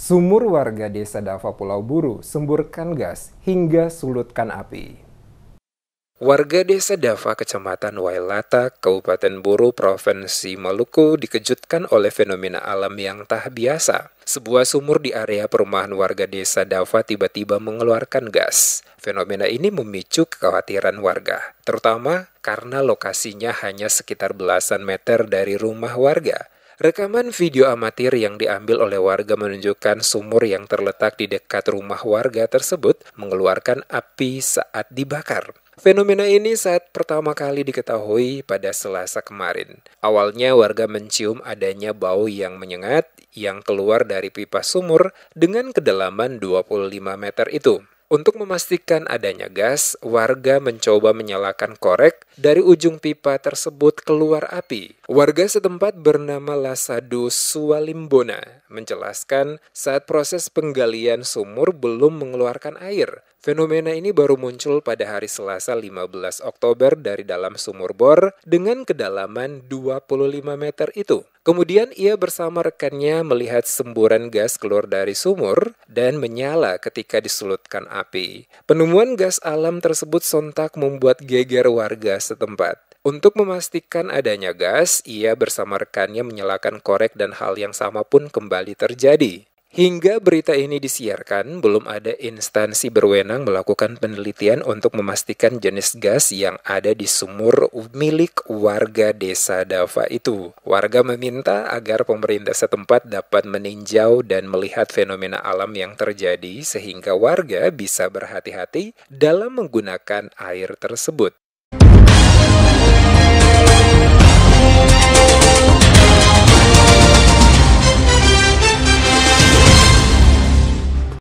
Sumur warga desa Dava Pulau Buru semburkan gas hingga sulutkan api. Warga desa Dava, Kecamatan Wailata, Kabupaten Buru, Provinsi Maluku dikejutkan oleh fenomena alam yang tak biasa. Sebuah sumur di area perumahan warga desa Dava tiba-tiba mengeluarkan gas. Fenomena ini memicu kekhawatiran warga, terutama karena lokasinya hanya sekitar belasan meter dari rumah warga. Rekaman video amatir yang diambil oleh warga menunjukkan sumur yang terletak di dekat rumah warga tersebut mengeluarkan api saat dibakar. Fenomena ini saat pertama kali diketahui pada Selasa kemarin. Awalnya warga mencium adanya bau yang menyengat yang keluar dari pipa sumur dengan kedalaman 25 meter itu. Untuk memastikan adanya gas, warga mencoba menyalakan korek. Dari ujung pipa tersebut keluar api. Warga setempat bernama Lasado Suwalimbona menjelaskan saat proses penggalian sumur belum mengeluarkan air. Fenomena ini baru muncul pada hari Selasa 15 Oktober dari dalam sumur bor dengan kedalaman 25 meter itu. Kemudian ia bersama rekannya melihat semburan gas keluar dari sumur dan menyala ketika disulutkan api. Penemuan gas alam tersebut sontak membuat geger warga setempat. Untuk memastikan adanya gas, ia bersama rekannya menyalakan korek dan hal yang sama pun kembali terjadi. Hingga berita ini disiarkan, belum ada instansi berwenang melakukan penelitian untuk memastikan jenis gas yang ada di sumur milik warga desa Dava itu. Warga meminta agar pemerintah setempat dapat meninjau dan melihat fenomena alam yang terjadi sehingga warga bisa berhati-hati dalam menggunakan air tersebut.